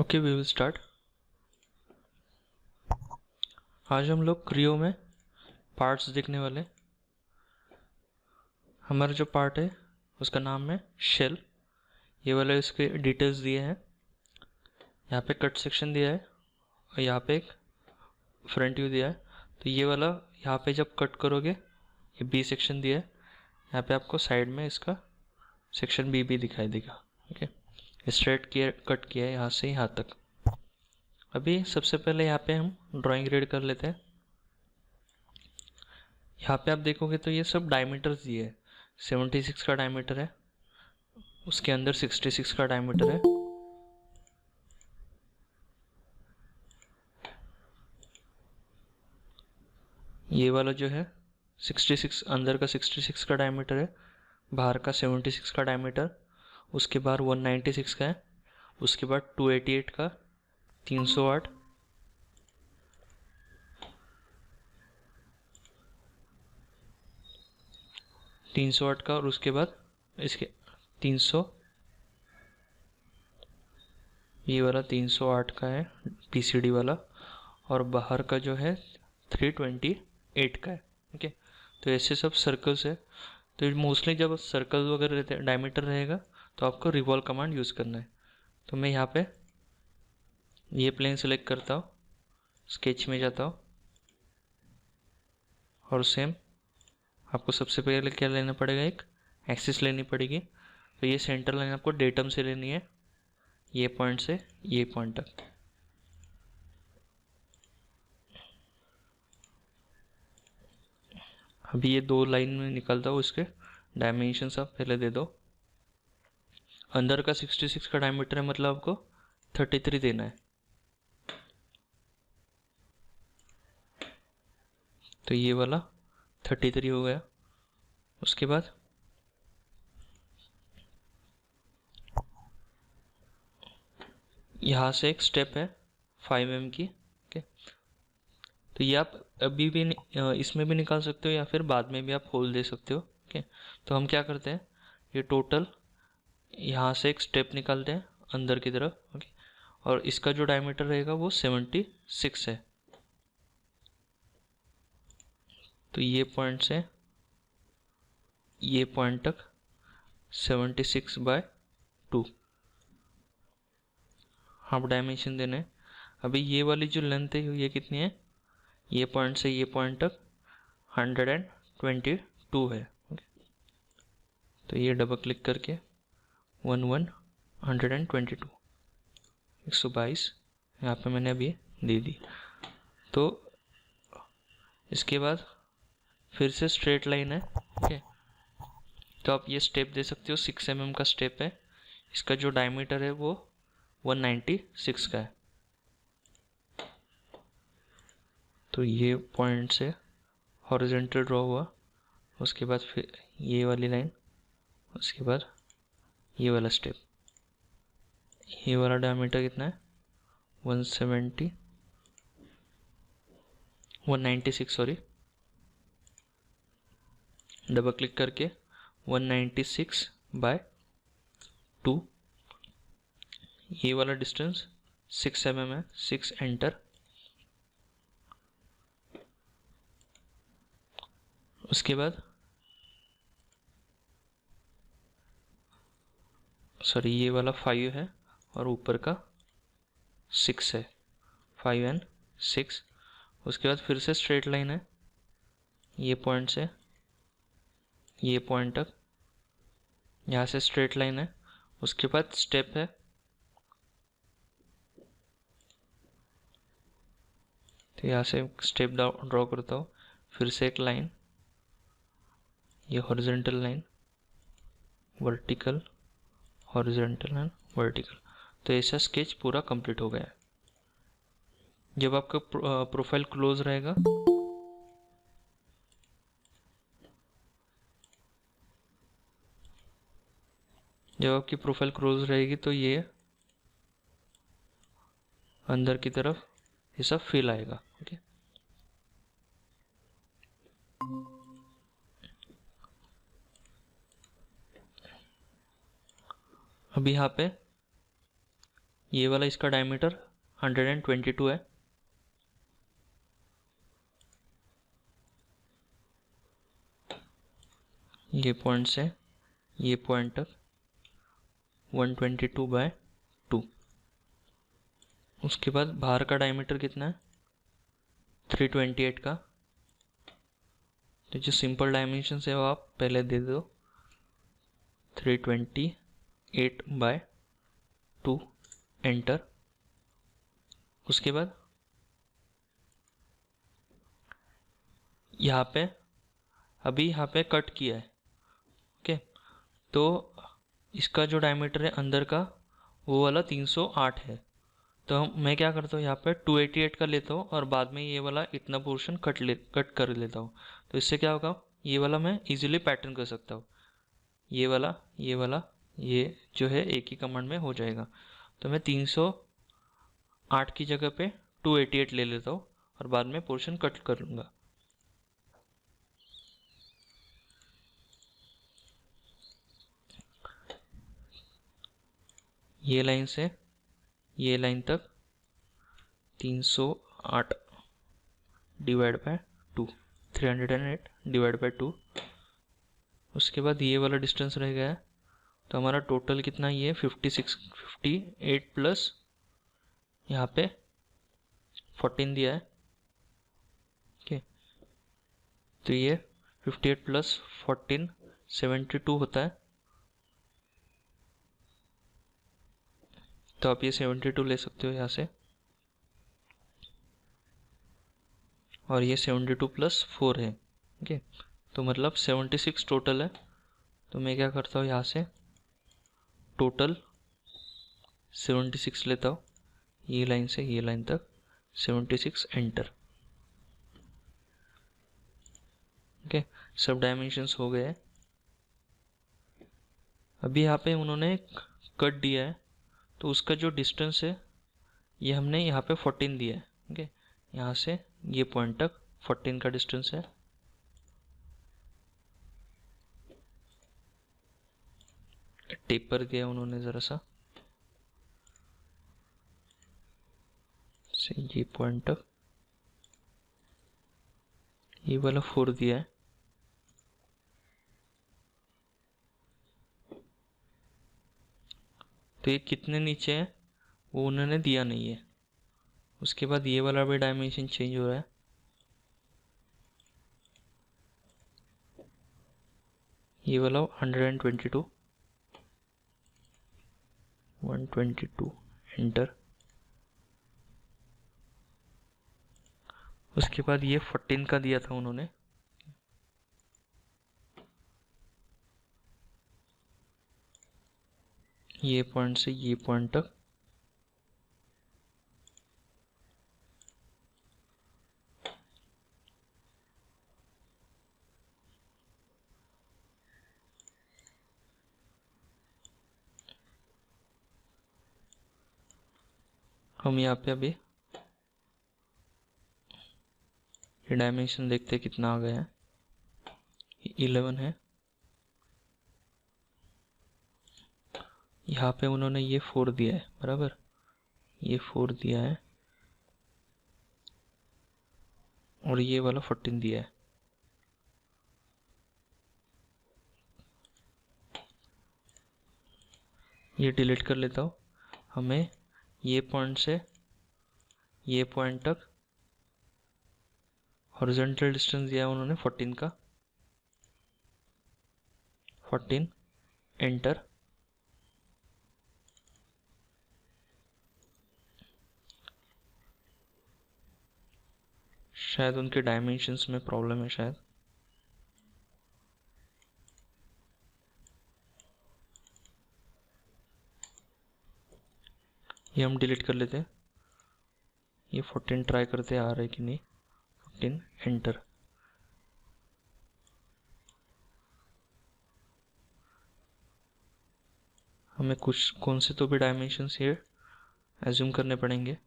Okay, we will start. आज हम लोग क्रियो में पार्ट्स देखने वाले। हमारा जो पार्ट है उसका नाम है शेल। ये वाला इसके डिटेल्स दिए हैं। यहाँ पे कट सेक्शन दिया है और यहाँ पे एक फ्रंट व्यू दिया है। तो ये वाला यहाँ पे जब कट करोगे ये बी सेक्शन दिया है। यहाँ पे आपको साइड में इसका सेक्शन बी भी दिखाई देगा। ओके, स्ट्रेट किया कट किया है यहाँ से यहाँ तक। अभी सबसे पहले यहाँ पे हम ड्राइंग रीड कर लेते हैं। यहाँ पे आप देखोगे तो ये सब डायमीटर्स दिए है। 76 का डायमीटर है, उसके अंदर 66 का डायमीटर है। ये वाला जो है 66 अंदर का 66 का डायमीटर है, बाहर का 76 का डायमीटर, उसके बाहर 196 का है, उसके बाद 288 का, 308, का, और उसके बाद इसके 300, ये वाला 308 का है पीसीडी वाला, और बाहर का जो है 328 का है। ओके, तो ऐसे सब सर्कल्स है। तो मोस्टली जब सर्कल वगैरह रहते हैं, डायमीटर रहेगा, तो आपको रिवॉल्व कमांड यूज़ करना है। तो मैं यहाँ पे ये प्लेन सेलेक्ट करता हूँ, स्केच में जाता हूँ, और सेम आपको सबसे पहले क्या लेना पड़ेगा, एक एक्सिस लेनी पड़ेगी। तो ये सेंटर लाइन आपको डेटम से लेनी है, ये पॉइंट से ये पॉइंट तक। अभी ये दो लाइन में निकलता हूँ, इसके डायमेंशन आप पहले दे दो। अंदर का 66 का डायमीटर है, मतलब आपको 33 देना है। तो ये वाला 33 हो गया। उसके बाद यहाँ से एक स्टेप है 5 mm की। ओके, तो ये आप अभी भी इसमें भी निकाल सकते हो या फिर बाद में भी आप होल दे सकते हो। ओके, तो हम क्या करते हैं, ये टोटल यहाँ से एक स्टेप निकालते हैं अंदर की तरफ। ओके, और इसका जो डायमीटर रहेगा वो 76 है। तो ये पॉइंट से ये पॉइंट तक 76/2 हाफ डायमेंशन देने। अभी ये वाली जो लेंथ है ये कितनी है, ये पॉइंट से ये पॉइंट तक 122 है। तो ये डबल क्लिक करके 122 122 यहाँ पे मैंने अभी दे दी। तो इसके बाद फिर से स्ट्रेट लाइन है। ओके, तो आप ये स्टेप दे सकते हो, 6 mm का स्टेप है। इसका जो डायमीटर है वो 196 का है। तो ये पॉइंट से हॉरिजॉन्टल ड्रॉ हुआ, उसके बाद फिर ये वाली लाइन, उसके बाद ये वाला स्टेप। ये वाला डायमीटर कितना है, 196 सॉरी, डबल क्लिक करके 196/2। ये वाला डिस्टेंस 6 mm है, 6 एंटर। उसके बाद सॉरी ये वाला 5 है और ऊपर का 6 है, 5 and 6। उसके बाद फिर से स्ट्रेट लाइन है, ये पॉइंट से ये पॉइंट तक, यहाँ से स्ट्रेट लाइन है। उसके बाद स्टेप है, तो यहाँ से स्टेप ड्रॉ करता हूँ, फिर से एक लाइन, ये horizontal line, vertical, horizontal and vertical. तो ऐसा स्केच पूरा कंप्लीट हो गया है। जब आपका प्रोफाइल क्लोज रहेगा, जब आपकी प्रोफाइल क्लोज रहेगी तो ये अंदर की तरफ ये सब फिल आएगा। ओके, अभी यहाँ पे ये वाला इसका डायमीटर 122 है। ये पॉइंट से ये पॉइंट तक 122/2। उसके बाद बाहर का डायमीटर कितना है, 328 का। तो जो सिंपल डायमेंशन है वो आप पहले दे दो, 328/2, एंटर। उसके बाद यहाँ पे अभी यहाँ पे कट किया है, ओके। तो इसका जो डायमीटर है अंदर का वो वाला 308 है। तो मैं क्या करता हूँ, यहाँ पे 288 का लेता हूँ और बाद में ये वाला इतना पोर्शन कट कर लेता हूँ। तो इससे क्या होगा, ये वाला मैं इजीली पैटर्न कर सकता हूँ। ये वाला ये जो है एक ही कमांड में हो जाएगा। तो मैं 308 की जगह पे 288 ले लेता हूँ और बाद में पोर्शन कट कर लूँगा। ये लाइन से ये लाइन तक 308 डिवाइड बाय 2, 308 डिवाइड बाय 2। उसके बाद ये वाला डिस्टेंस रह गया है। तो हमारा टोटल कितना, ये 58 प्लस यहाँ पे 14 दिया है, ओके। तो ये 58 प्लस 14 72 होता है। तो आप ये 72 ले सकते हो यहाँ से, और ये 72 प्लस 4 है, ओके। तो मतलब 76 टोटल है। तो मैं क्या करता हूँ, यहाँ से टोटल 76 लेता हूँ, ये लाइन से ये लाइन तक 76, एंटर, ओके। सब डायमेंशंस हो गए हैं। अभी यहाँ पे उन्होंने कट दिया है, तो उसका जो डिस्टेंस है ये हमने यहाँ पे 14 दिया है, ओके। यहाँ से ये पॉइंट तक 14 का डिस्टेंस है। टेपर दिया उन्होंने ज़रा सा से ये पॉइंट तक, ये वाला 4 दिया है। तो ये कितने नीचे है वो उन्होंने दिया नहीं है। उसके बाद ये वाला भी डायमेंशन चेंज हो रहा है। ये वाला 122, एंटर। उसके बाद ये 14 का दिया था उन्होंने, ये पॉइंट से ये पॉइंट तक हम यहाँ पे अभी ये डायमेंशन देखते हैं कितना आ गया है, 11 है। यहाँ पे उन्होंने ये 4 दिया है, बराबर, ये 4 दिया है और ये वाला 14 दिया है। ये डिलीट कर लेता हूँ। हमें ये पॉइंट से ये पॉइंट तक हॉरिजॉन्टल डिस्टेंस दिया है उन्होंने 14 का, 14, एंटर। शायद उनके डायमेंशंस में प्रॉब्लम है शायद। ये हम डिलीट कर लेते हैं। ये 14 ट्राई करते आ रहा है कि नहीं, 14, एंटर। हमें कुछ कौन से तो भी डायमेंशंस ये एज्यूम करने पड़ेंगे।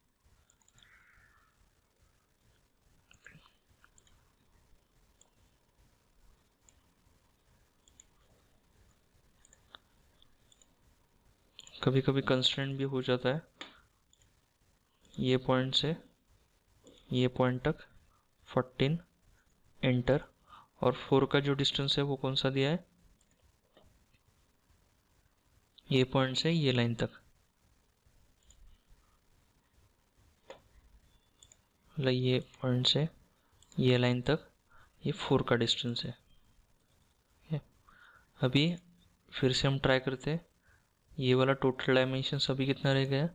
कभी कभी कंस्ट्रेंट भी हो जाता है, ये पॉइंट से ये पॉइंट तक 14 एंटर, और 4 का जो डिस्टेंस है वो कौन सा दिया है, ये पॉइंट से ये लाइन तक, मतलब ये पॉइंट से ये लाइन तक ये 4 का डिस्टेंस है। अभी फिर से हम ट्राई करते हैं। ये वाला टोटल डायमेंशन अभी कितना रह गया,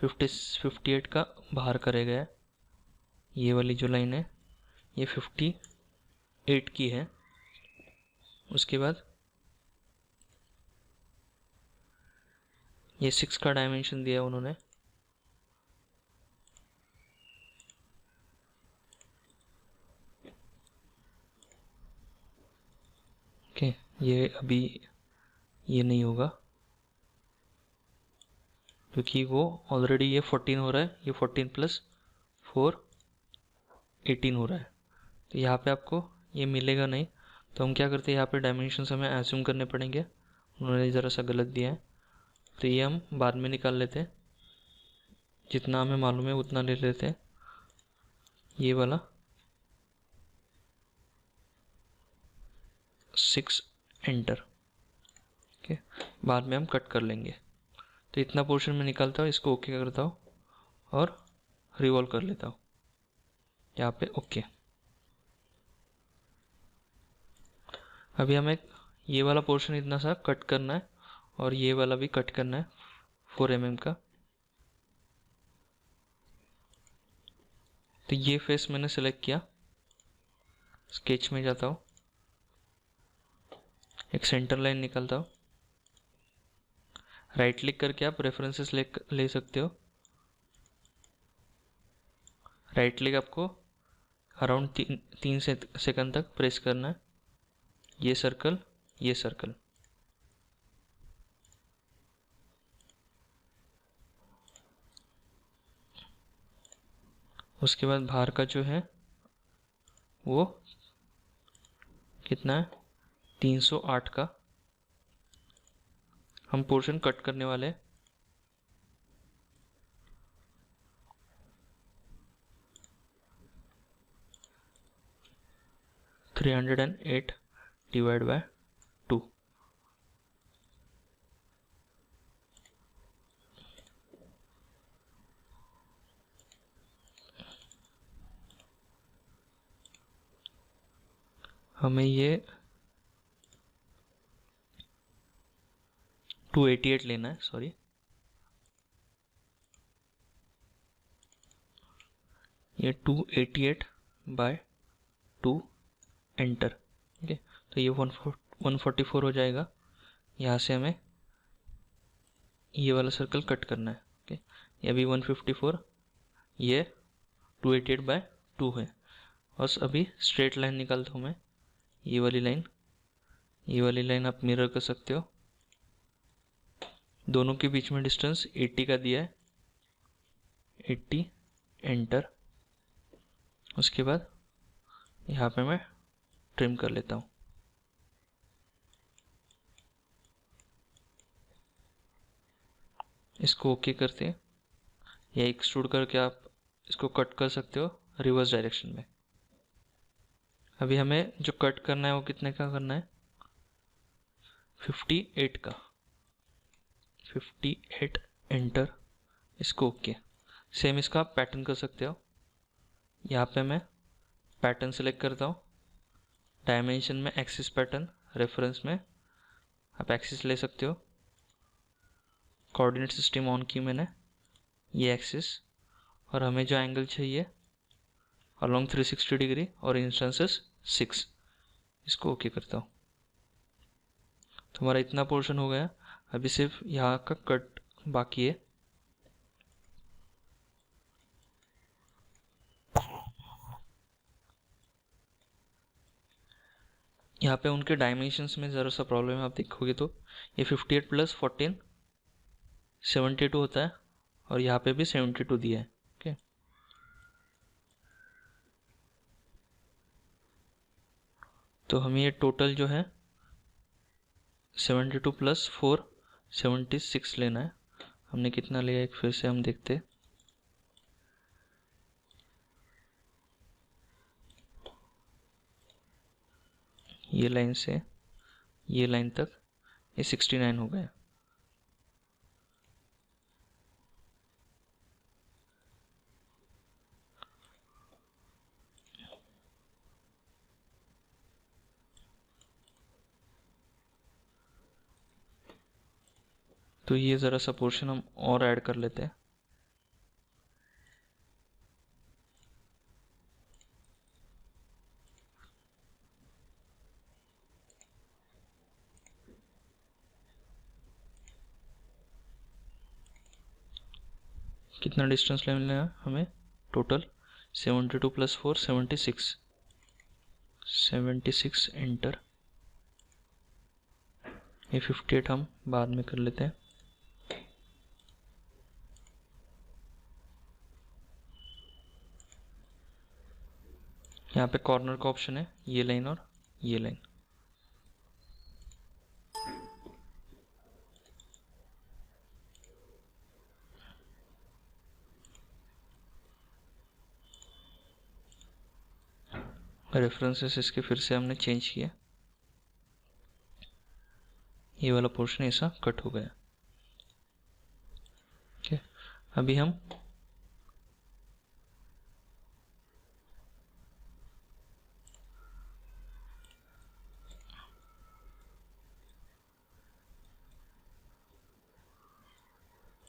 58 का बाहर का रह गया। ये वाली जो लाइन है ये 58 की है। उसके बाद ये 6 का डायमेंशन दिया उन्होंने, ओके। ये अभी ये नहीं होगा क्योंकि वो ऑलरेडी ये 14 हो रहा है, ये 14 प्लस 4 18 हो रहा है, तो यहाँ पे आपको ये मिलेगा नहीं। तो हम क्या करते हैं, यहाँ पे डायमेंशंस हमें एज्यूम करने पड़ेंगे, उन्होंने ज़रा सा गलत दिया है, तो ये हम बाद में निकाल लेते हैं, जितना हमें मालूम है उतना ले लेते हैं। ये वाला 6 एंटर, ओके, बाद में हम कट कर लेंगे। तो इतना पोर्शन में निकालता हूँ, इसको ओके करता हूँ और रिवॉल्व कर लेता हूँ यहाँ पे, ओके। अभी हमें ये वाला पोर्शन इतना सा कट करना है और ये वाला भी कट करना है 4 mm का। तो ये फेस मैंने सेलेक्ट किया, स्केच में जाता हूँ, एक सेंटर लाइन निकालता हूँ, राइट क्लिक करके आप रेफरेंसेस ले सकते हो। राइट क्लिक आपको अराउंड 3 सेकंड तक प्रेस करना है, ये सर्कल, ये सर्कल, उसके बाद बाहर का जो है वो कितना है, 308 का हम पोर्शन कट करने वाले हैं। (308 डिवाइड बाय 2), हमें ये 288 लेना है, सॉरी, ये 288 बाय 2 एंटर, ठीक है। तो ये 144 हो जाएगा। यहाँ से हमें ये वाला सर्कल कट करना है, ओके। ये अभी 154, ये 288 बाय 2 है। और अभी स्ट्रेट लाइन निकालता हूँ मैं, ये वाली लाइन, ये वाली लाइन आप मिरर कर सकते हो। दोनों के बीच में डिस्टेंस 80 का दिया है, 80 एंटर। उसके बाद यहाँ पे मैं ट्रिम कर लेता हूँ, इसको ओके करते हैं, या एक्सट्रूड करके आप इसको कट कर सकते हो रिवर्स डायरेक्शन में। अभी हमें जो कट करना है वो कितने का करना है, 58 का, 58 एंटर, इसको ओके। सेम इसका आप पैटर्न कर सकते हो। यहाँ पे मैं पैटर्न सेलेक्ट करता हूँ, डायमेंशन में एक्सिस पैटर्न, रेफरेंस में आप एक्सिस ले सकते हो, कोऑर्डिनेट सिस्टम ऑन की मैंने, ये एक्सिस, और हमें जो एंगल चाहिए अलोंग 360 डिग्री और इंस्टेंसेस 6, इसको ओके करता हूँ। तो हमारा इतना पोर्शन हो गया, अभी सिर्फ यहाँ का कट बाकी है। यहाँ पे उनके डायमेंशंस में ज़रा सा प्रॉब्लम है, आप देखोगे तो ये 58 प्लस 14 72 होता है, और यहाँ पे भी 72 दिया है, ओके। तो हमें ये टोटल जो है 72 प्लस 4 76 लेना है। हमने कितना लिया, एक फिर से हम देखते हैं, ये लाइन से ये लाइन तक ये 69 हो गया। तो ये ज़रा सा पोर्शन हम और ऐड कर लेते हैं। कितना डिस्टेंस लेना है हमें टोटल? 72 + 4 76। 76 एंटर। ये 58 हम बाद में कर लेते हैं। यहाँ पे कॉर्नर का ऑप्शन है, ये लाइन और ये लाइन। रेफरेंसेस इसके फिर से हमने चेंज किया। ये वाला पोर्शन ऐसा कट हो गया। ठीक है, अभी हम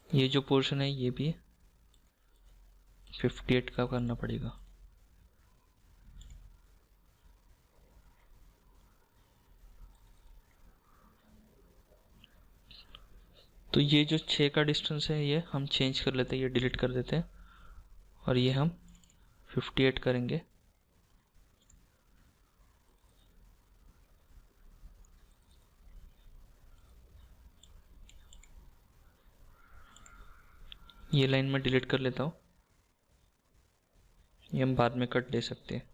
ये जो पोर्शन है ये भी 58 का करना पड़ेगा। तो ये जो 6 का डिस्टेंस है ये हम चेंज कर लेते हैं, ये डिलीट कर देते हैं और ये हम 58 करेंगे। ये लाइन में डिलीट कर लेता हूँ, ये हम बाद में कट दे सकते हैं।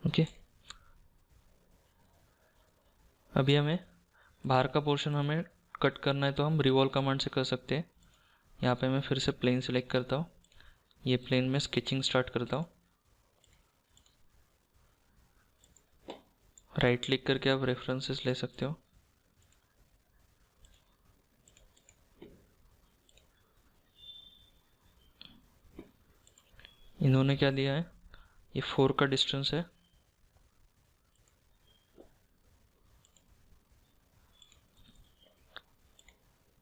ओके, अभी हमें बाहर का पोर्शन हमें कट करना है तो हम रिवॉल्व कमांड से कर सकते हैं। यहाँ पे मैं फिर से प्लेन सेलेक्ट करता हूँ, ये प्लेन में स्केचिंग स्टार्ट करता हूँ। राइट क्लिक करके आप रेफरेंसेस ले सकते हो। इन्होंने क्या दिया है, ये 4 का डिस्टेंस है।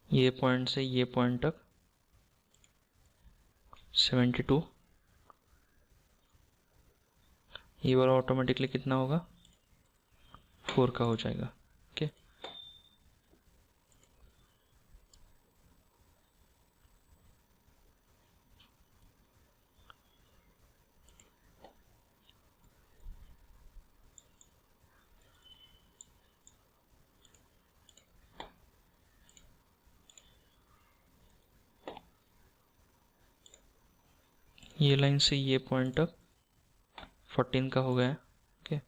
ये पॉइंट से ये पॉइंट तक 72। ये वाला ऑटोमेटिकली कितना होगा, 4 का हो जाएगा। ओके, ये लाइन से ये पॉइंट तक 14 का हो गया है। ओके,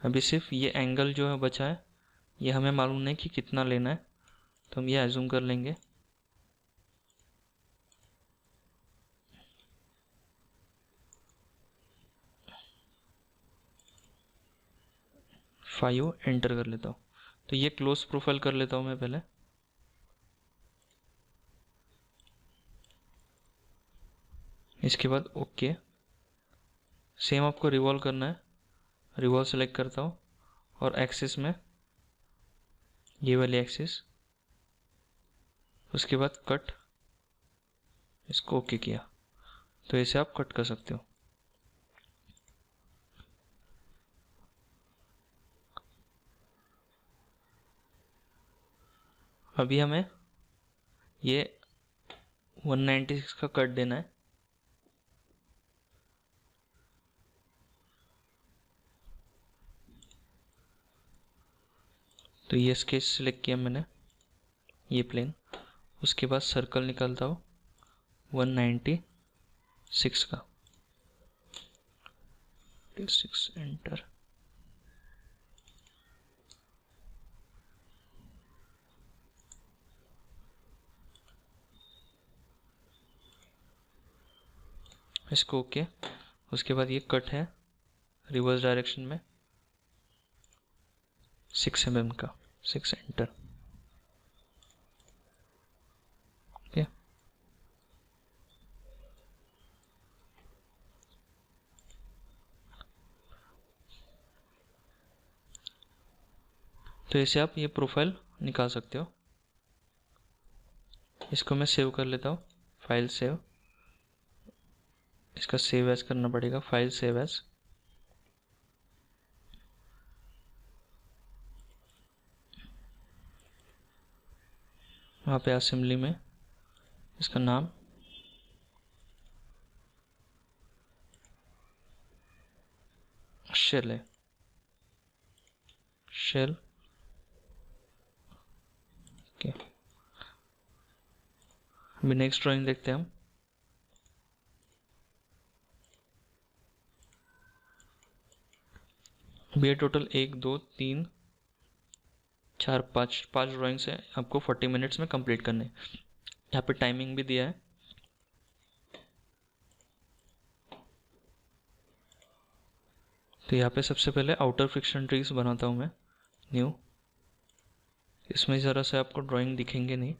अभी सिर्फ ये एंगल जो है बचा है, ये हमें मालूम नहीं कि कितना लेना है, तो हम ये एज्यूम कर लेंगे। फाइव एंटर कर लेता हूँ। तो ये क्लोज प्रोफाइल कर लेता हूँ मैं पहले। इसके बाद ओके, सेम आपको रिवॉल्व करना है। रिवॉल्व सेलेक्ट करता हूँ और एक्सिस में ये वाली एक्सिस, उसके बाद कट, इसको ओके किया। तो ऐसे आप कट कर सकते हो। अभी हमें ये 196 का कट देना है। तो ये स्केच सिलेक्ट किया मैंने, ये प्लेन, उसके बाद सर्कल निकालता हूँ 196 का, 6 एंटर। इसको ओके। उसके बाद ये कट है रिवर्स डायरेक्शन में 6 mm का, 6 एंटर। ओके, तो ऐसे आप ये प्रोफाइल निकाल सकते हो। इसको मैं सेव कर लेता हूँ, फाइल सेव। इसका सेव एज करना पड़ेगा, फाइल सेव एज। वहाँ पे असेंबली में इसका नाम शेल है, शेल। ओके, अभी नेक्स्ट ड्राइंग देखते हैं हम। अभी ये टोटल 1 2 3 4 5 ड्राइंग्स है, आपको 40 मिनट्स में कंप्लीट करने। यहाँ पे टाइमिंग भी दिया है। तो यहाँ पे सबसे पहले आउटर फ्रिक्शन ट्रीज बनाता हूँ मैं, न्यू। इसमें ज़रा से आपको ड्राइंग दिखेंगे नहीं।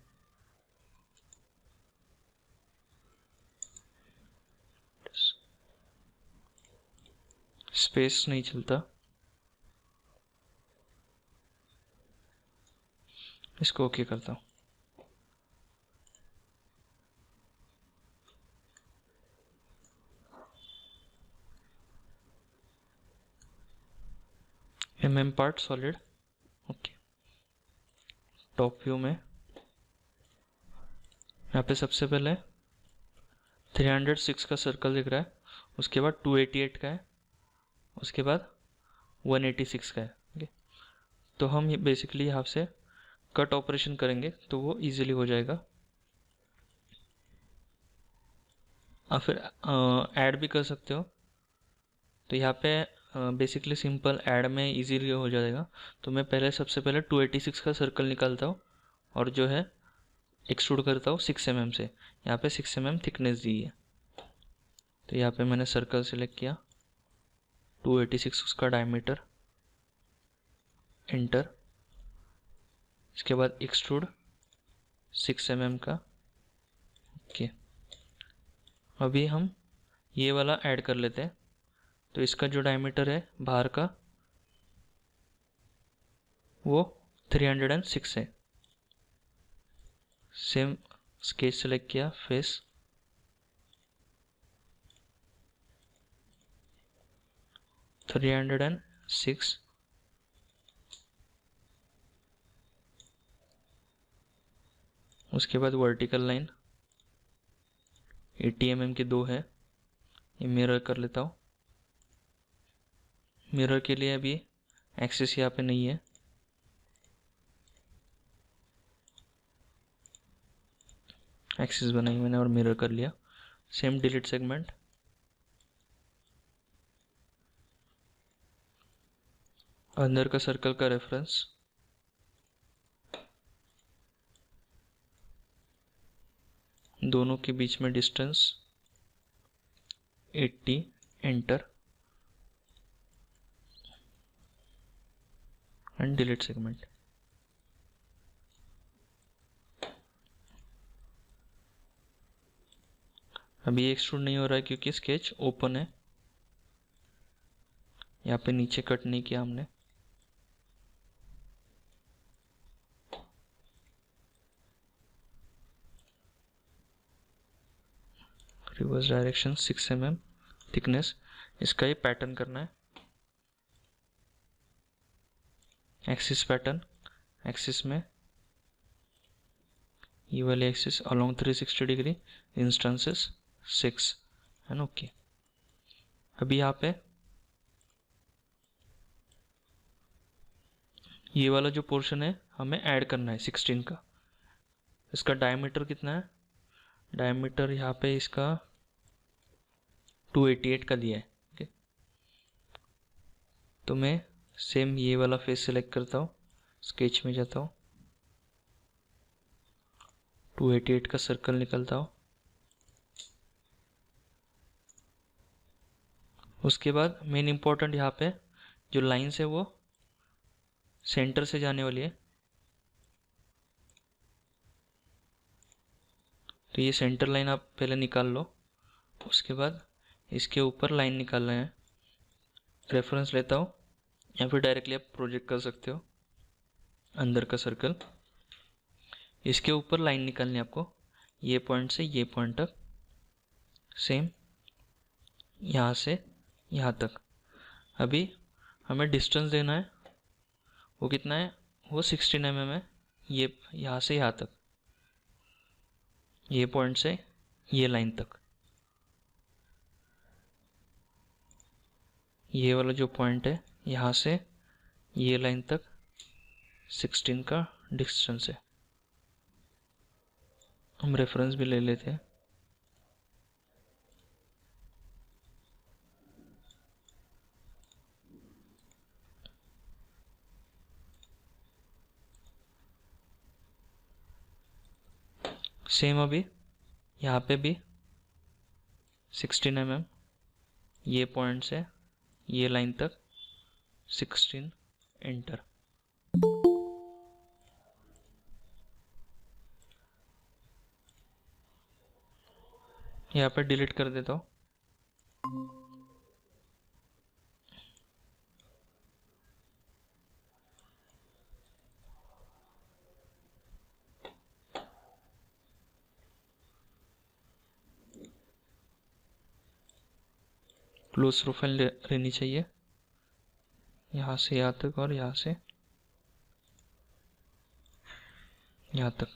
स्पेस नहीं चलता, इसको ओके करता हूँ। MM part solid, okay. Top view में यहाँ पे सबसे पहले 306 का सर्कल दिख रहा है, उसके बाद 288 का है, उसके बाद 186 का है। ओके, तो हम ये बेसिकली यहाँ से कट ऑपरेशन करेंगे तो वो इजीली हो जाएगा। आप फिर ऐड भी कर सकते हो। तो यहाँ पे बेसिकली सिंपल ऐड में इजीली हो जाएगा। तो मैं पहले सबसे पहले 286 का सर्कल निकालता हूँ और जो है एक्सट्रूड करता हूँ 6 mm से। यहाँ पे 6 mm थिकनेस दी है। तो यहाँ पे मैंने सर्कल सेलेक्ट किया, 286 उसका डायमीटर, एंटर। इसके बाद एक्सट्रूड 6 mm का, ओके। अभी हम ये वाला ऐड कर लेते हैं। तो इसका जो डायमीटर है बाहर का वो 306 है। सेम स्केच सेलेक्ट किया, फेस, थ्री 306। उसके बाद वर्टिकल लाइन 80 mm की 2 है, ये मिरर कर लेता हूँ। मिरर के लिए अभी एक्सिस यहाँ पे नहीं है, एक्सिस बनाई मैंने और मिरर कर लिया। सेम डिलीट सेगमेंट, अंदर का सर्कल का रेफरेंस, दोनों के बीच में distance 80, enter and delete segment. अभी एक्सट्रूड नहीं हो रहा है क्योंकि स्केच ओपन है। यहाँ पे नीचे कट नहीं किया हमने। रिवर्स डायरेक्शन 6 mm थिकनेस, इसका ये पैटर्न करना है। एक्सिस पैटर्न, एक्सिस में ये वाले axis along 360 degree, instances 6 and okay. अभी यहाँ पे ये वाला जो पोर्शन है हमें ऐड करना है 16 का। इसका डायमीटर कितना है, डायमीटर यहाँ पे इसका 288 का दिया है। ओके, तो मैं सेम ये वाला फेस सेलेक्ट करता हूँ, स्केच में जाता हूँ, 288 का सर्कल निकलता हूँ। उसके बाद मेन इम्पोर्टेंट यहाँ पे जो लाइन्स है वो सेंटर से जाने वाली है, तो ये सेंटर लाइन आप पहले निकाल लो। उसके बाद इसके ऊपर लाइन निकालना है। रेफरेंस लेता हूँ या फिर डायरेक्टली आप प्रोजेक्ट कर सकते हो अंदर का सर्कल। इसके ऊपर लाइन निकालनी है आपको, ये पॉइंट से ये पॉइंट तक, सेम यहाँ से यहाँ तक। अभी हमें डिस्टेंस देना है, वो कितना है, वो 16 mm है। ये यहाँ से यहाँ तक, ये पॉइंट से ये लाइन तक, ये वाला जो पॉइंट है यहाँ से ये लाइन तक 16 का डिस्टेंस है। हम रेफरेंस भी ले लेते हैं। सेम अभी यहाँ पे भी 16 mm, ये पॉइंट से ये लाइन तक 16, एंटर। यहाँ पे डिलीट कर देता हूँ। क्लोज प्रोफाइल रहनी चाहिए, यहाँ से यहाँ तक और यहाँ से यहाँ तक।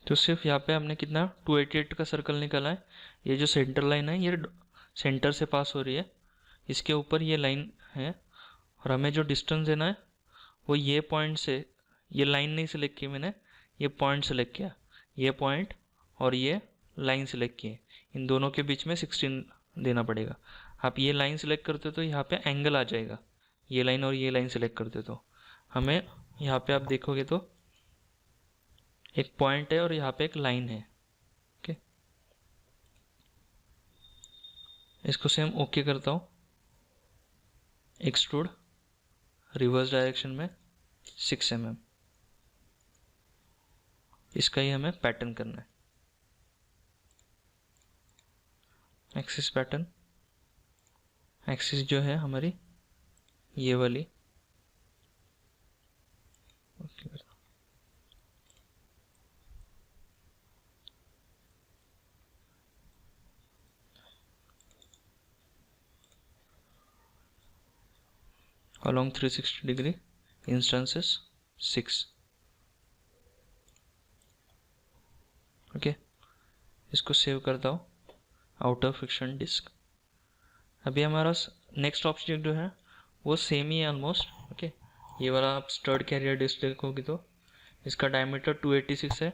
तो सिर्फ यहाँ पे हमने कितना 288 का सर्कल निकाला है। ये जो सेंटर लाइन है ये सेंटर से पास हो रही है, इसके ऊपर ये लाइन है, और हमें जो डिस्टेंस देना है वो ये पॉइंट से, ये लाइन नहीं सिलेक्ट की मैंने, ये पॉइंट सेलेक्ट किया, ये पॉइंट और ये लाइन सेलेक्ट की, इन दोनों के बीच में 16 देना पड़ेगा। आप ये लाइन सेलेक्ट करते तो यहाँ पे एंगल आ जाएगा, ये लाइन और ये लाइन सेलेक्ट करते तो हमें यहाँ पे आप देखोगे तो एक पॉइंट है और यहाँ पे एक लाइन है। ओके, इसको सेम ओके करता हूँ। एक्सट्रूड रिवर्स डायरेक्शन में 6 mm, इसका ही हमें पैटर्न करना है। एक्सिस पैटर्न, एक्सिस जो है हमारी ये वाली, okay, along 360 degree instances 6। Okay, इसको सेव करता हूँ, आउटर फ्रिक्शन डिस्क। अभी हमारा नेक्स्ट ऑब्जेक्ट जो है वो सेम ही है ऑलमोस्ट। ओके, ये वाला आप स्टर्ड कैरियर डिस्क देखोगे तो इसका डायमीटर 286 है,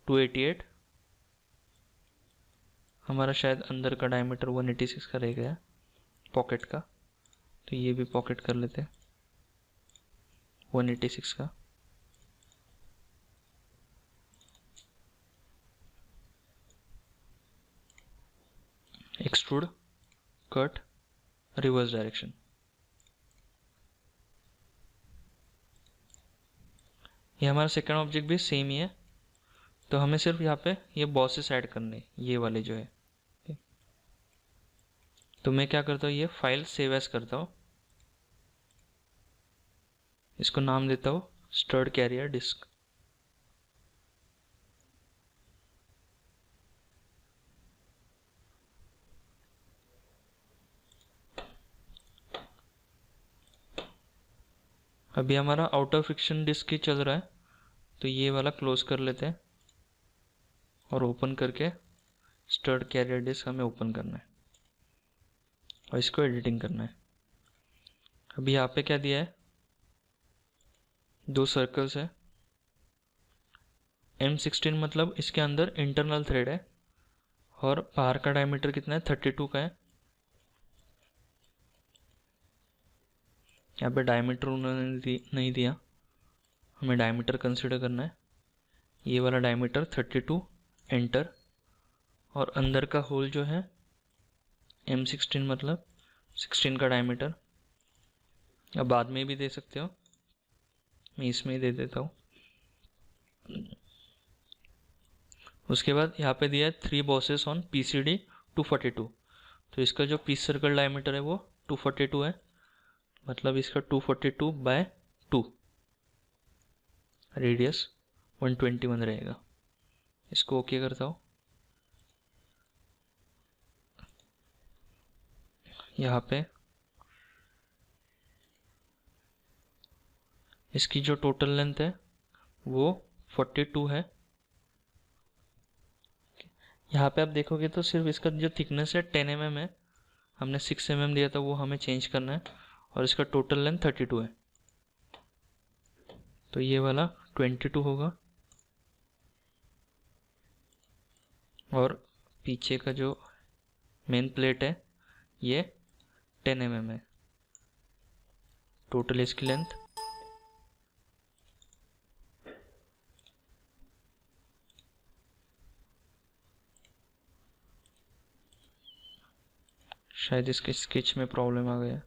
288। हमारा शायद अंदर का डायमीटर 186 का रह गया पॉकेट का, तो ये भी पॉकेट कर लेते हैं 186 का। Extrude, cut, reverse direction. ये हमारा सेकंड ऑब्जेक्ट भी सेम ही है, तो हमें सिर्फ यहाँ पे ये बॉसेस ऐड करने, ये वाले जो है। तो मैं क्या करता हूँ, ये फाइल सेव एज करता हूँ, इसको नाम देता हूँ स्टर्ड कैरियर डिस्क। अभी हमारा आउटर फ्रिक्शन डिस्क ही चल रहा है, तो ये वाला क्लोज कर लेते हैं और ओपन करके स्टड कैरियर डिस्क हमें ओपन करना है और इसको एडिटिंग करना है। अभी यहाँ पे क्या दिया है, 2 सर्कल्स है। M16 मतलब इसके अंदर इंटरनल थ्रेड है और बाहर का डायमीटर कितना है, 32 का है। यहाँ पे डायमीटर उन्होंने नहीं दिया, हमें डायमीटर कंसिडर करना है। ये वाला डायमीटर 32 एंटर, और अंदर का होल जो है M16 मतलब 16 का डायमीटर। अब बाद में भी दे सकते हो, मैं इसमें ही दे देता हूँ। उसके बाद यहाँ पे दिया है 3 बॉसेस ऑन PCD 242। तो इसका जो पीस सर्कल डायमीटर है वो 242 है, मतलब इसका 242/2, रेडियस 121 रहेगा। इसको ओके करता हूँ। यहाँ पे इसकी जो टोटल लेंथ है वो 42 है। यहाँ पे आप देखोगे तो सिर्फ इसका जो थिकनेस है 10 mm है, हमने 6 mm दिया था, वो हमें चेंज करना है। और इसका टोटल लेंथ 32 है, तो ये वाला 22 होगा। और पीछे का जो मेन प्लेट है ये 10 mm है, टोटल इसकी लेंथ। शायद इसके स्केच में प्रॉब्लम आ गया।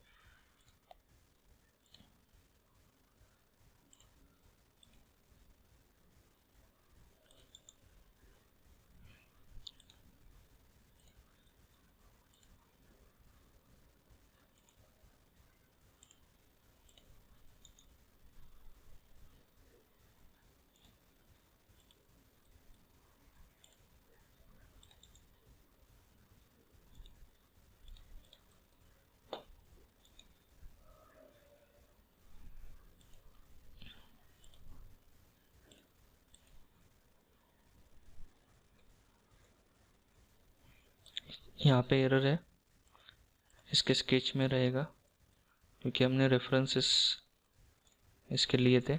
यहाँ पे एरर है, इसके स्केच में रहेगा क्योंकि हमने रेफरेंसेस इसके लिए थे।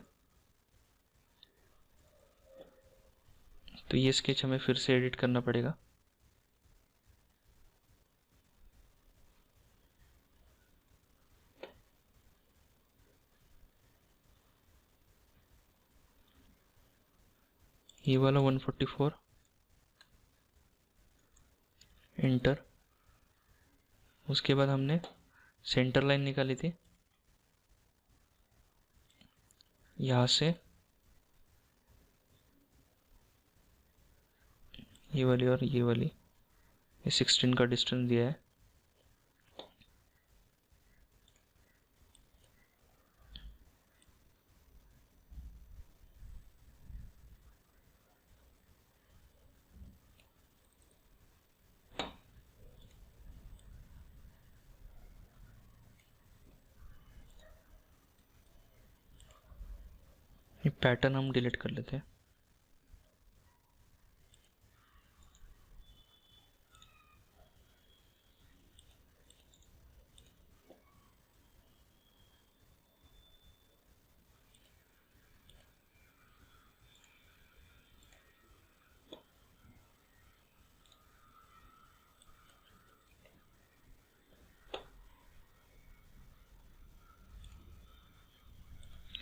तो ये स्केच हमें फिर से एडिट करना पड़ेगा। ये वाला 144 एंटर। उसके बाद हमने सेंटर लाइन निकाली थी, यहाँ से ये वाली और ये वाली, ये 16 का डिस्टेंस दिया है। ये पैटर्न हम डिलीट कर लेते हैं।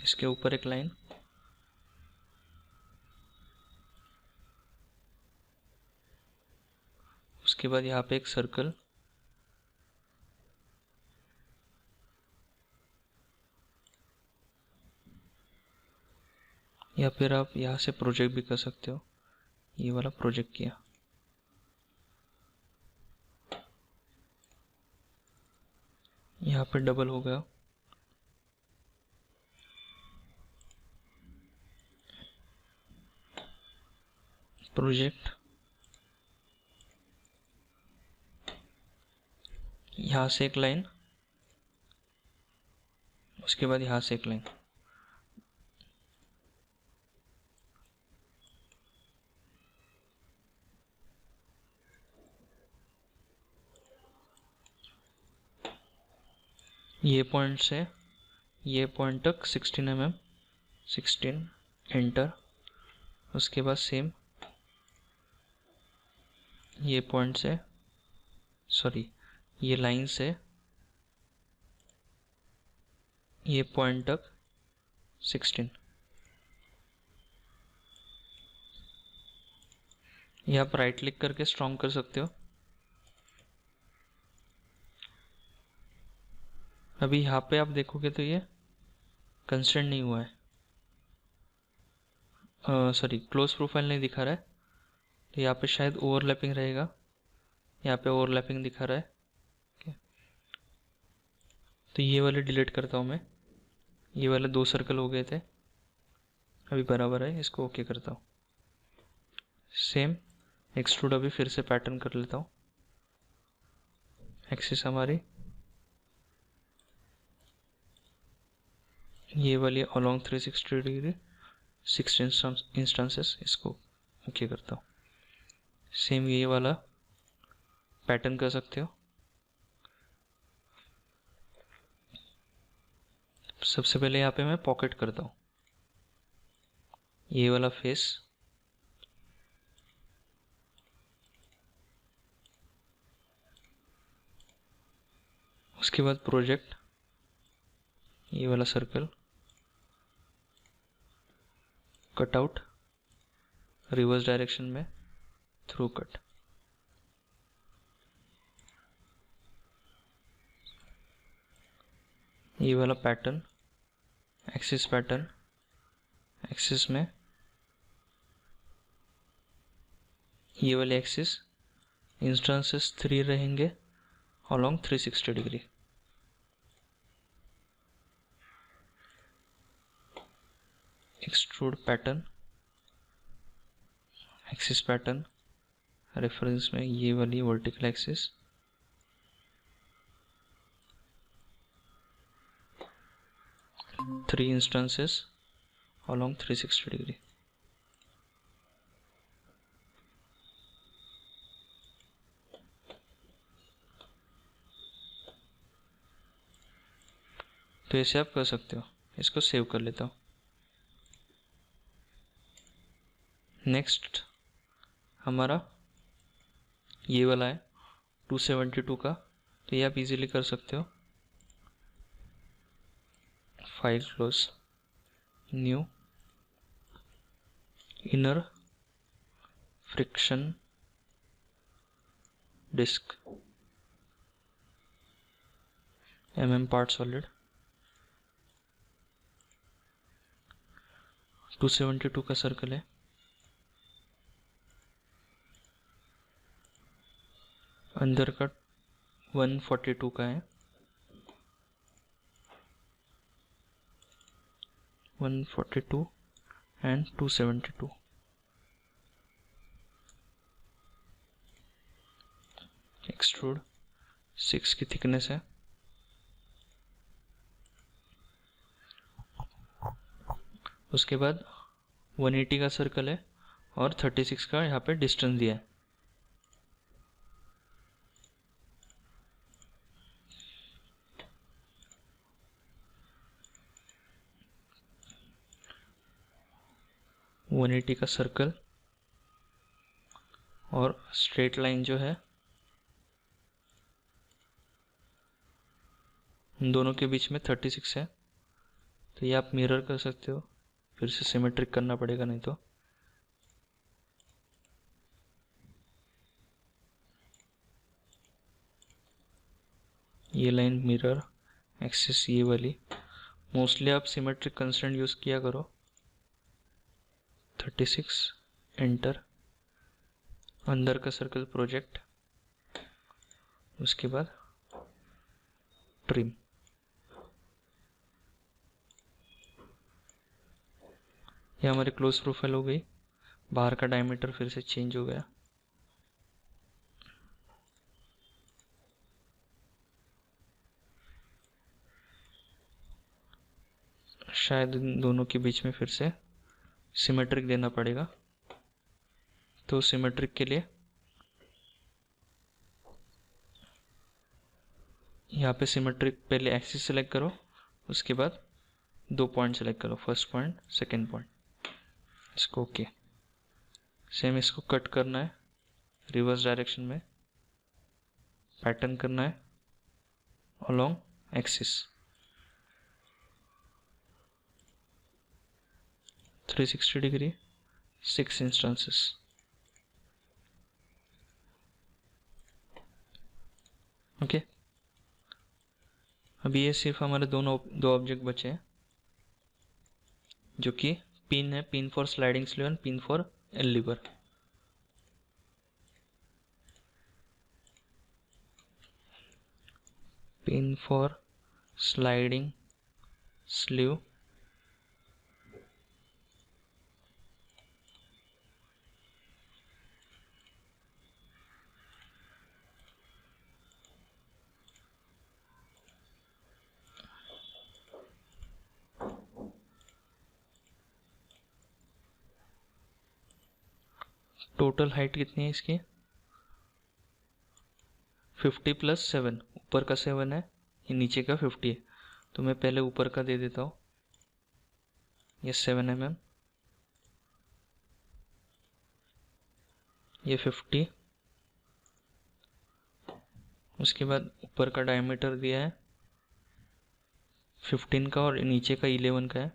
इसके ऊपर एक लाइन, उसके बाद यहाँ पे एक सर्कल, या फिर आप यहाँ से प्रोजेक्ट भी कर सकते हो। ये वाला प्रोजेक्ट किया, यहाँ पे डबल हो गया। प्रोजेक्ट, यहाँ से एक लाइन, उसके बाद यहाँ से एक लाइन। ये पॉइंट से ये पॉइंट तक 16 mm, 16 एंटर। उसके बाद सेम ये पॉइंट से, सॉरी ये लाइन से ये पॉइंट तक 16। ये आप राइट क्लिक करके स्ट्रॉन्ग कर सकते हो। अभी यहाँ पे आप देखोगे तो ये कंस्ट्रेंट नहीं हुआ है, सॉरी क्लोज प्रोफाइल नहीं दिखा रहा है, तो यहाँ पे शायद ओवरलैपिंग रहेगा। यहाँ पे ओवरलैपिंग दिखा रहा है। तो ये वाले डिलीट करता हूँ मैं। ये वाले 2 सर्कल हो गए थे, अभी बराबर है, इसको ओके करता हूँ। सेम एक्सट्रूड अभी फिर से पैटर्न कर लेता हूँ। एक्सिस हमारी ये वाली अलोंग 360 डिग्री 6 इंस्टेंसेस, इसको ओके करता हूँ। सेम ये वाला पैटर्न कर सकते हो। सबसे पहले यहाँ पे मैं पॉकेट करता हूँ, ये वाला फेस, उसके बाद प्रोजेक्ट, ये वाला सर्कल, कटआउट रिवर्स डायरेक्शन में, थ्रू कट। ये वाला पैटर्न, एक्सिस पैटर्न, एक्सिस में ये वाले एक्सिस इंस्टेंसेस 3 रहेंगे along 360 degree. Extrude pattern, axis pattern, reference में ये वाली vertical axis, three instances along 360 degree. तो ऐसे आप कर सकते हो। इसको सेव कर लेता हूँ। नेक्स्ट हमारा ये वाला है 272 का, तो ये आप इजीली कर सकते हो। File close, new, inner friction disc, part solid, 272 का सर्कल है। अंदर का 142 का है, 142 एंड 272। एक्सट्रूड 6 की थिकनेस है। उसके बाद 180 का सर्कल है और 36 का यहाँ पे डिस्टेंस दिया है। वन 180 का सर्कल और स्ट्रेट लाइन जो है इन दोनों के बीच में 36 है। तो ये आप मिरर कर सकते हो, फिर से सिमेट्रिक करना पड़ेगा नहीं तो। ये लाइन मिरर, एक्सिस ये वाली, मोस्टली आप सिमेट्रिक कंस्ट्रेंट यूज़ किया करो। 36 एंटर, अंदर का सर्कल प्रोजेक्ट, उसके बाद ट्रिम। ये हमारी क्लोज प्रोफाइल हो गई। बाहर का डायमीटर फिर से चेंज हो गया। शायद इन दोनों के बीच में फिर से सिमेट्रिक देना पड़ेगा। तो सिमेट्रिक के लिए यहाँ पे सिमेट्रिक पहले एक्सिस सेलेक्ट करो, उसके बाद 2 पॉइंट सेलेक्ट करो, फर्स्ट पॉइंट सेकेंड पॉइंट, इसको ओके। सेम इसको कट करना है रिवर्स डायरेक्शन में, पैटर्न करना है along axis 360 degree 6 instances. Okay, अभी ये सिर्फ हमारे दो ऑब्जेक्ट बचे हैं, जो कि पिन है, pin for sliding sleeve and pin for L lever. Pin for sliding sleeve total height कितनी है इसकी 50 + 7, ऊपर का 7 है, ये नीचे का 50 है, तो मैं पहले ऊपर का दे देता हूँ, ये 7 mm, ये 50, उसके बाद ऊपर का डायमीटर दिया है 15 का और नीचे का 11 का है,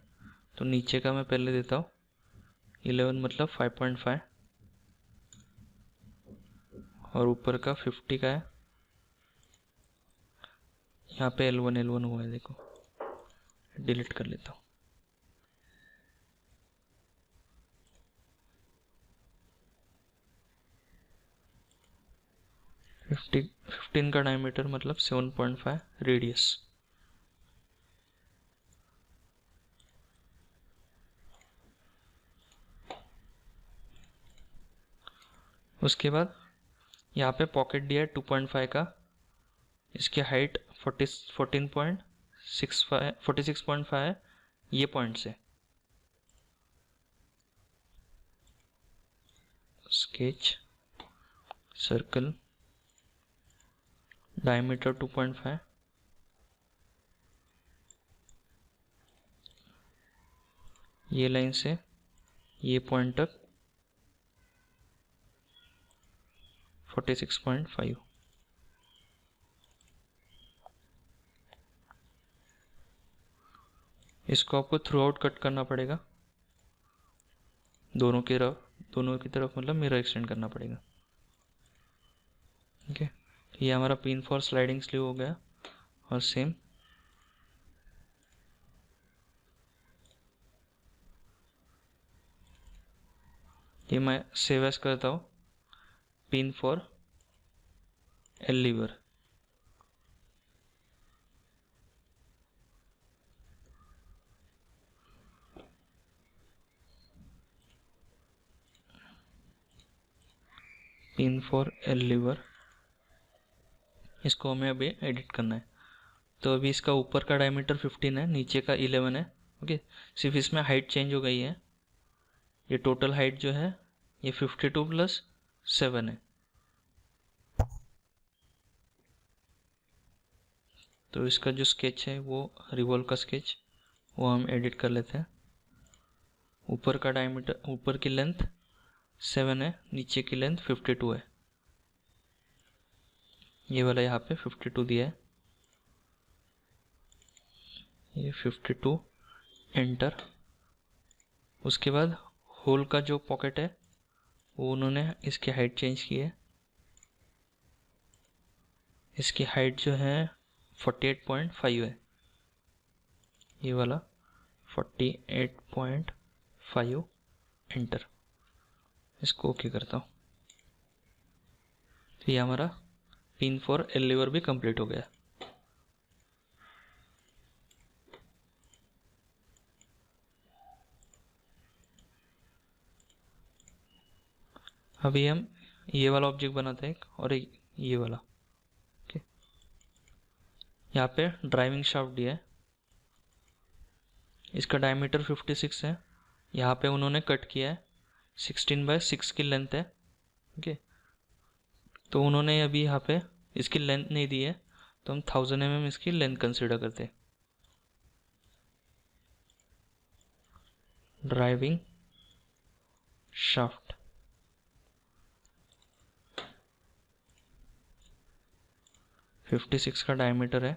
तो नीचे का मैं पहले देता हूँ 11 मतलब 5.5, और ऊपर का 50 का है, यहाँ पे L1 हुआ है, देखो डिलीट कर लेता हूँ। 15 का डायमीटर मतलब 7.5 रेडियस। उसके बाद यहाँ पे पॉकेट दिया है 2.5 का, इसकी हाइट 46.5 है ये पॉइंट से। स्केच सर्कल डायमीटर 2.5, ये लाइन से ये पॉइंट तक 46.5। इसको आपको थ्रू आउट कट करना पड़ेगा, दोनों की तरफ मतलब मिरर एक्सटेंड करना पड़ेगा। ओके, ये हमारा पिन फॉर स्लाइडिंग स्लीव हो गया। और सेम ये मैं सेव एज करता हूँ, pin for L lever. Pin for L lever, इसको हमें अभी एडिट करना है। तो अभी इसका ऊपर का डायमीटर 15 है, नीचे का 11 है। ओके, सिर्फ इसमें हाइट चेंज हो गई है। ये टोटल हाइट जो है ये 52 + 7 है। तो इसका जो स्केच है वो रिवॉल्व का स्केच, वो हम एडिट कर लेते हैं। ऊपर का डायमीटर, ऊपर की लेंथ 7 है, नीचे की लेंथ 52 है। ये वाला यहाँ पे 52 दिया है, ये 52 एंटर। उसके बाद होल का जो पॉकेट है वो उन्होंने इसकी हाइट चेंज की है। इसकी हाइट जो है 48.5 है, ये वाला 48.5 एंटर। इसको ओके करता हूँ, तो ये हमारा पिन फॉर एल लीवर भी कंप्लीट हो गया। अभी हम ये वाला ऑब्जेक्ट बनाते हैं और एक ये वाला। ओके, यहाँ पे ड्राइविंग शाफ्ट दिया है, इसका डायमीटर 56 है। यहाँ पे उन्होंने कट किया है, 16/6 की लेंथ है। ओके, तो उन्होंने अभी यहाँ पे इसकी लेंथ नहीं दी है, तो हम 1000 mm इसकी लेंथ कंसिडर करते हैं। ड्राइविंग शाफ्ट 56 का डायमीटर है।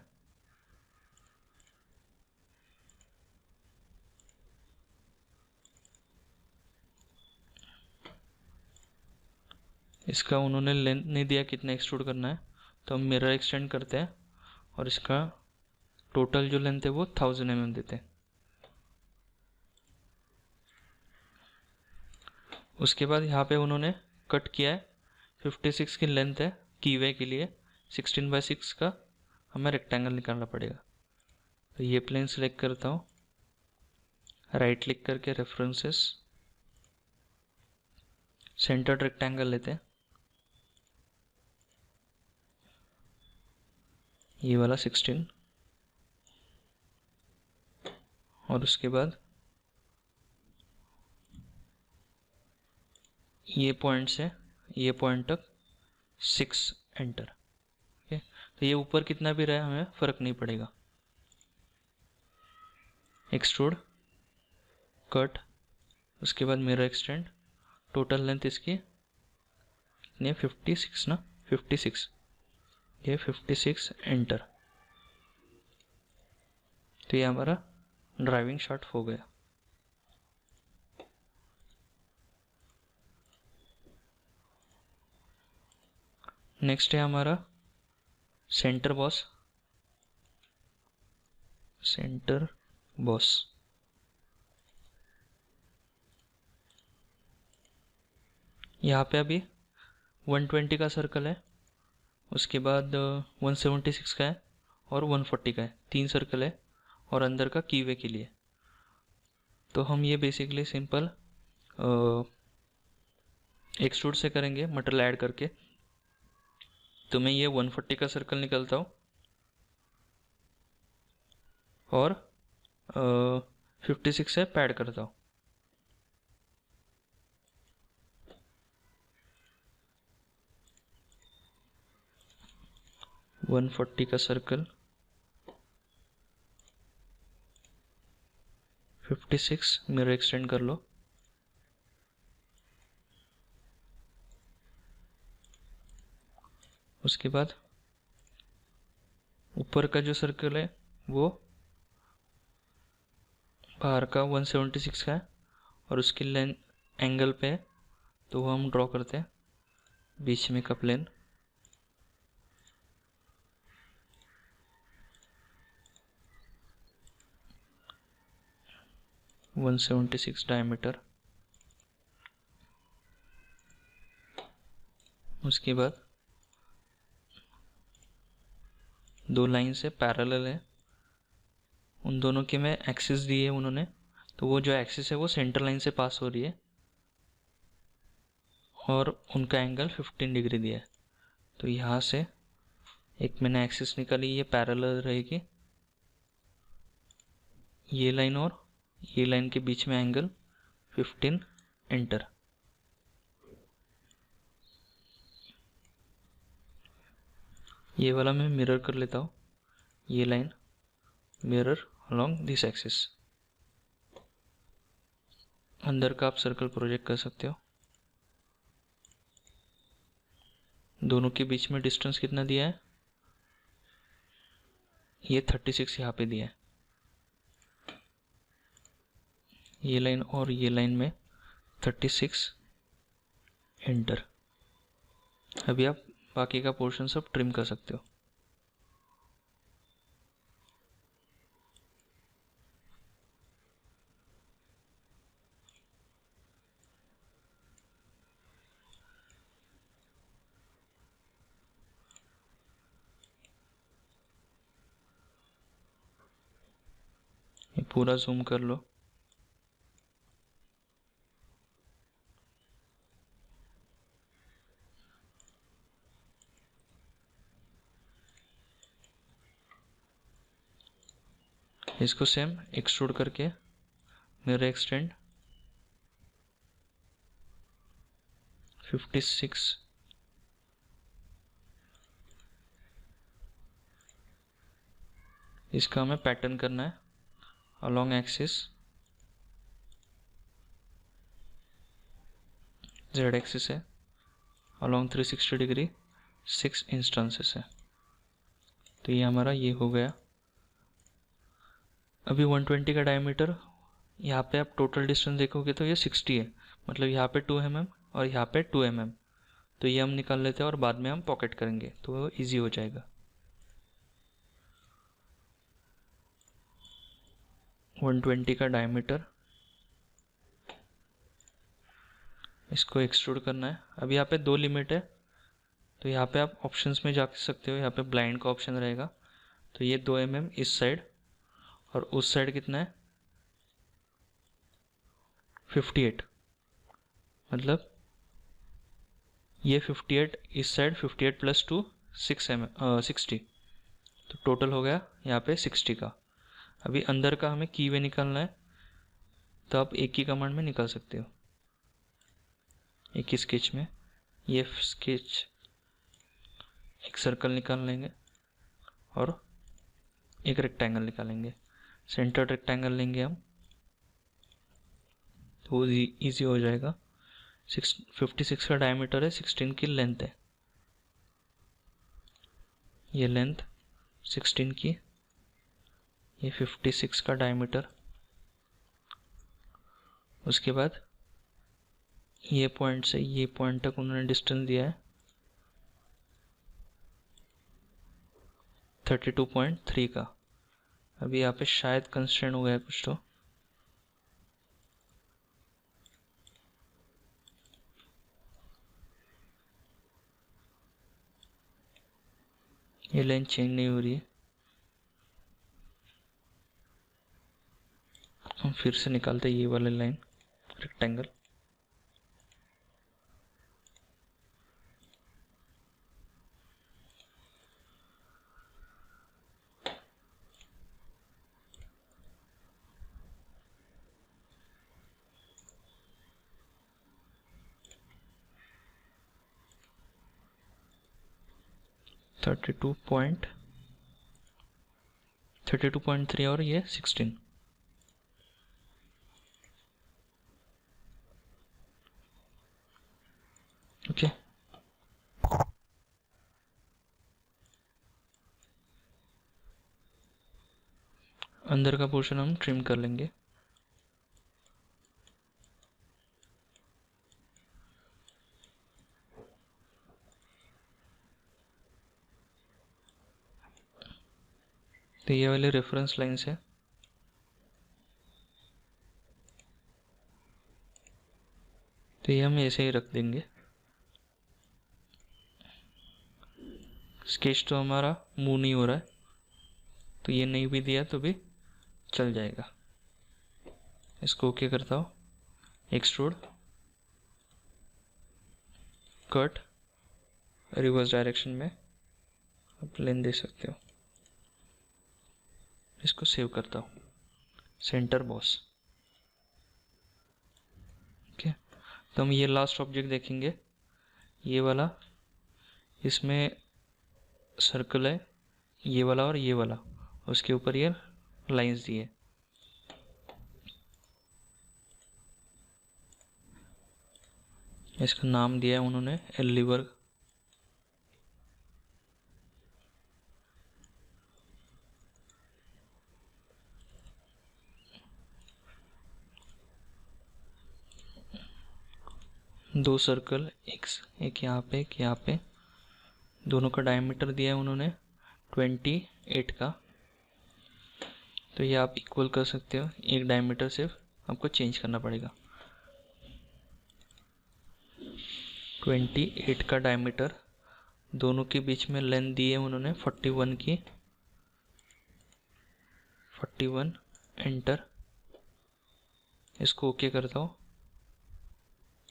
इसका उन्होंने लेंथ नहीं दिया कितना एक्सट्रूड करना है, तो हम मिरर एक्सटेंड करते हैं और इसका टोटल जो लेंथ है वो 1000 mm देते हैं। उसके बाद यहाँ पे उन्होंने कट किया है, 56 की लेंथ है कीवे के लिए, 16/6 का हमें रेक्टेंगल निकालना पड़ेगा। तो ये प्लेन सिलेक्ट करता हूँ, राइट क्लिक करके रेफरेंसेस, सेंटर्ड रेक्टेंगल लेते हैं, ये वाला 16, और उसके बाद ये पॉइंट से ये पॉइंट तक 6 एंटर। ओके, तो ये ऊपर कितना भी रहे हमें फ़र्क नहीं पड़ेगा। एक्सट्रूड, कट, उसके बाद मिरर एक्सटेंड, टोटल लेंथ इसकी कितनी है 56 ना, 56, ये 56 एंटर। तो ये हमारा ड्राइविंग शॉट हो गया। नेक्स्ट है हमारा सेंटर बॉस। सेंटर बॉस यहाँ पे अभी 120 का सर्कल है, उसके बाद 176 का है और 140 का है, 3 सर्कल है, और अंदर का कीवे के लिए। तो हम ये बेसिकली सिंपल एक्सट्रूड से करेंगे मटेरियल ऐड करके। तो मैं ये 140 का सर्कल निकलता हूँ और 56 से पैड करता हूँ। वन 140 का सर्कल 56 मिरर एक्सटेंड कर लो, उसके बाद ऊपर का जो सर्कल है वो बाहर का 176 का है और उसकी लेंथ एंगल पे है, तो वो हम ड्रॉ करते हैं बीच में का प्लेन। One 176 diameter. उसके बाद दो लाइन से पैरेलल है, उन दोनों के में एक्सिस दिए उन्होंने, तो वो जो एक्सिस है वो सेंटर लाइन से पास हो रही है और उनका एंगल 15 डिग्री दिया है। तो यहाँ से एक मैंने एक्सिस निकाली, ये पैरेलल रहेगी, ये लाइन और ये लाइन के बीच में एंगल 15 एंटर। ये वाला मैं मिरर कर लेता हूँ, ये line mirror along this axis. अंदर का आप सर्कल प्रोजेक्ट कर सकते हो। दोनों के बीच में डिस्टेंस कितना दिया है, ये 36 यहाँ पे दिया है। ये लाइन और ये लाइन में 36 एंटर। अभी आप बाकी का पोर्शन सब ट्रिम कर सकते हो। ये पूरा जूम कर लो। इसको सेम एक्सट्रूड करके मिरर एक्सटेंड 56 इसका हमें पैटर्न करना है अलोंग एक्सिस, जेड एक्सिस है, अलोंग 360 डिग्री 6 इंस्टेंसेस है। तो ये हमारा ये हो गया। अभी 120 का डायमीटर, यहाँ पे आप टोटल डिस्टेंस देखोगे तो ये 60 है, मतलब यहाँ पे 2 mm और यहाँ पे 2 mm। तो ये हम निकाल लेते हैं और बाद में हम पॉकेट करेंगे तो वो ईजी हो जाएगा। 120 का डायमीटर, इसको एक्सट्रूड करना है। अब यहाँ पे 2 लिमिट है, तो यहाँ पे आप ऑप्शंस में जा सकते हो, यहाँ पे ब्लाइंड का ऑप्शन रहेगा। तो ये 2 mm इस साइड और उस साइड कितना है 58, मतलब ये 58 इस साइड 58 + 2 60, तो टोटल हो गया यहाँ पे 60 का। अभी अंदर का हमें कीवे निकालना है, तो आप एक ही कमांड में निकाल सकते हो, एक ही स्केच में। ये स्केच एक सर्कल निकाल लेंगे और एक रेक्टेंगल निकालेंगे, सेंटर रेक्टेंगल लेंगे हम, तो ईजी हो जाएगा। 56 का डायमीटर है, 16 की लेंथ है, ये लेंथ 16 की, ये 56 का डायमीटर। उसके बाद ये पॉइंट से ये पॉइंट तक उन्होंने डिस्टेंस दिया है 32.3 का। अभी यहाँ पे शायद कंस्ट्रेंट हो गया है कुछ, तो ये लाइन चेंज नहीं हो रही है। हम फिर से निकालते हैं ये वाला line rectangle. Thirty two point 32.3 और ये 16। ओके, अंदर का पोर्शन हम ट्रिम कर लेंगे। तो ये वाले रेफरेंस लाइन्स है, तो ये हम ऐसे ही रख देंगे। स्केच तो हमारा मूव नहीं हो रहा है, तो ये नहीं भी दिया तो भी चल जाएगा। इसको ओके करता हूँ, एक्सट्रूड, कट, रिवर्स डायरेक्शन में आप लेन दे सकते हो। इसको सेव करता हूँ, सेंटर बॉस। ओके, तो हम ये लास्ट ऑब्जेक्ट देखेंगे, ये वाला, इसमें सर्कल है ये वाला और ये वाला, उसके ऊपर ये लाइंस दिए। इसका नाम दिया है उन्होंने एलिवर। दो सर्कल, एक यहाँ पे एक यहाँ पे, दोनों का डायमीटर दिया है उन्होंने 28 का। तो ये आप इक्वल कर सकते हो, एक डायमीटर सिर्फ आपको चेंज करना पड़ेगा। 28 का डायमीटर, दोनों के बीच में लेंथ दी है उन्होंने 41 की, 41, एंटर। इसको ओके करता हूँ।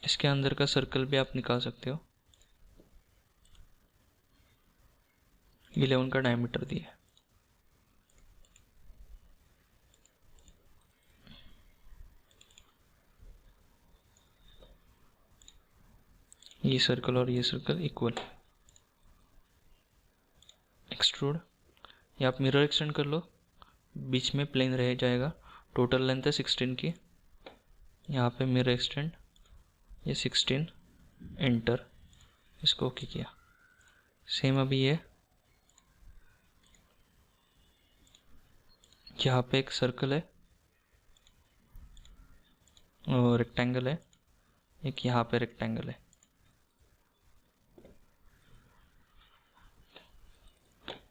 इसके अंदर का सर्कल भी आप निकाल सकते हो, 11 का डायमीटर दिया है। ये सर्कल और ये सर्कल इक्वल, एक्सट्रूड, या आप मिरर एक्सटेंड कर लो बीच में प्लेन रह जाएगा। टोटल लेंथ है 16 की। यहाँ पे मिरर एक्सटेंड, ये 16, एंटर, इसको ओके किया। सेम अभी ये यहाँ पे एक सर्कल है और रेक्टेंगल है, एक यहाँ पे रेक्टेंगल है।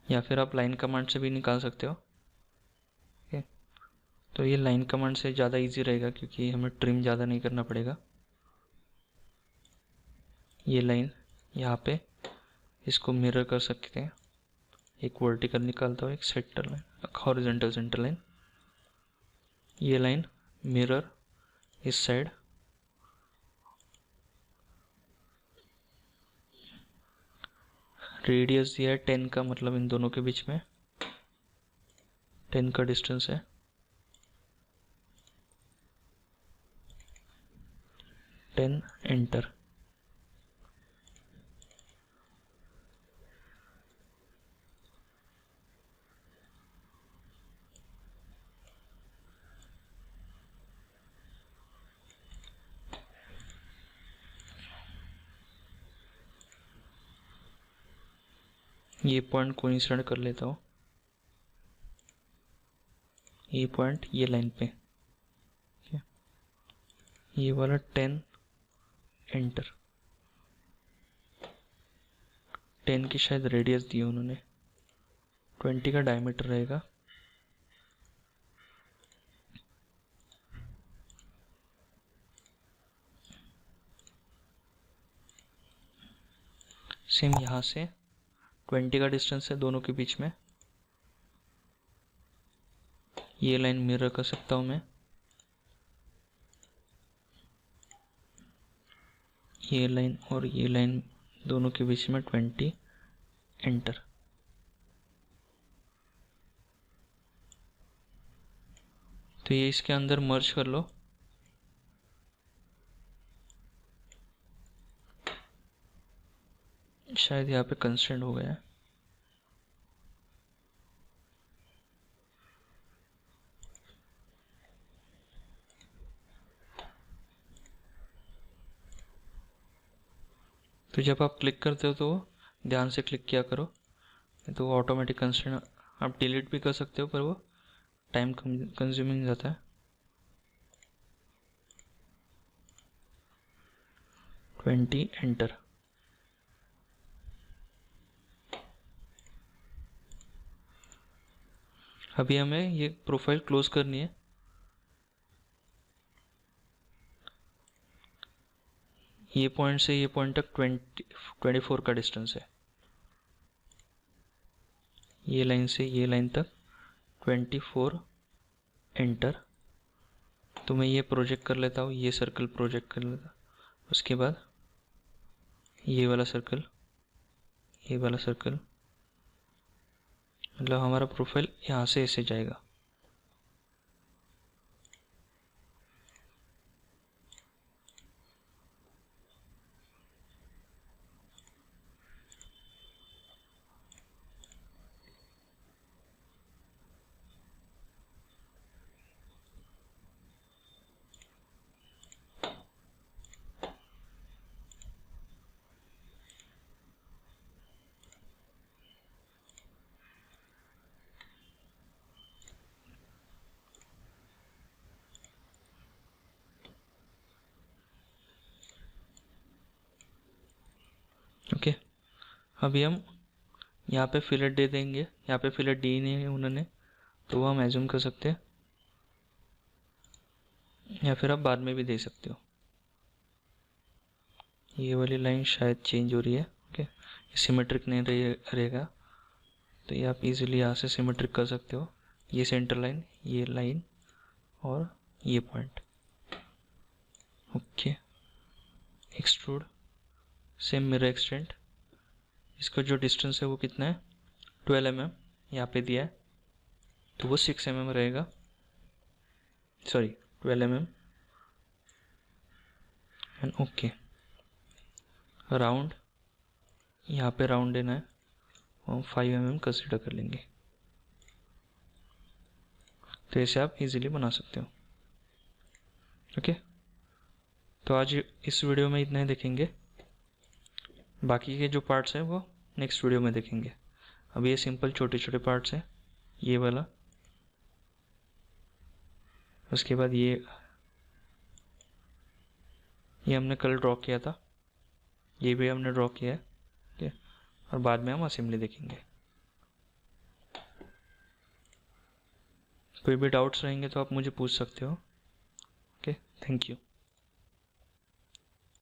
या फिर आप लाइन कमांड से भी निकाल सकते हो। ओके, तो ये लाइन कमांड से ज़्यादा इजी रहेगा क्योंकि हमें ट्रिम ज़्यादा नहीं करना पड़ेगा। ये लाइन यहाँ पे इसको मिरर कर सकते हैं। एक वर्टिकल निकालता हूँ, एक centre line, horizontal centre line. ये लाइन मिरर इस साइड, रेडियस दिया है 10 का, मतलब इन दोनों के बीच में 10 का डिस्टेंस है। एंटर। ये पॉइंट कोइंसिडेंट कर लेता हूँ, ये पॉइंट ये लाइन पे, ये वाला 10, एंटर। 10 की शायद रेडियस दी है उन्होंने, 20 का डायमीटर रहेगा। सेम यहाँ से 20 का डिस्टेंस है दोनों के बीच में। ये लाइन मिरर कर सकता हूँ मैं, ये लाइन और ये लाइन दोनों के बीच में 20, एंटर। तो ये इसके अंदर मर्ज कर लो। शायद यहाँ पे कंस्ट्रेंट हो गया है। तो जब आप क्लिक करते हो तो ध्यान से क्लिक किया करो, तो ऑटोमेटिक कंस्ट्रेंट आप डिलीट भी कर सकते हो, पर वो टाइम कंज्यूमिंग जाता है। एंटर। अभी हमें ये प्रोफाइल क्लोज करनी है। ये पॉइंट से ये पॉइंट तक 24 का डिस्टेंस है। ये लाइन से ये लाइन तक 24, एंटर। तो मैं ये प्रोजेक्ट कर लेता हूँ, ये सर्कल प्रोजेक्ट कर लेता, उसके बाद ये वाला सर्कल, ये वाला सर्कल, मतलब हमारा प्रोफाइल यहाँ से ऐसे जाएगा। ओके, अभी हम यहाँ पे फिलेट दे देंगे। यहाँ पे फिलेट दी नहीं है उन्होंने, तो वो हम एज्यूम कर सकते हैं, या फिर आप बाद में भी दे सकते हो। ये वाली लाइन शायद चेंज हो रही है। ओके, सिमेट्रिक नहीं रहेगा, तो ये आप इजीली यहाँ से सिमेट्रिक कर सकते हो। ये सेंटर लाइन, ये लाइन और ये point. Okay, extrude, same mirror extend. इसका जो डिस्टेंस है वो कितना है, 12 mm यहाँ पे दिया है, तो वो 6 mm रहेगा, sorry 12 mm। And okay, round, यहाँ पे राउंड देना है, हम 5 mm कंसिडर कर लेंगे। तो इसे आप इजीली बना सकते हो। ओके, तो आज इस वीडियो में इतना ही देखेंगे, बाकी के जो पार्ट्स हैं वो नेक्स्ट वीडियो में देखेंगे। अभी ये सिंपल छोटे छोटे पार्ट्स हैं, ये वाला, उसके बाद ये हमने कल ड्रॉ किया था, ये भी हमने ड्रॉ किया है। ठीक है, और बाद में हम असेंबली देखेंगे। कोई भी डाउट्स रहेंगे तो आप मुझे पूछ सकते हो। Okay, thank you.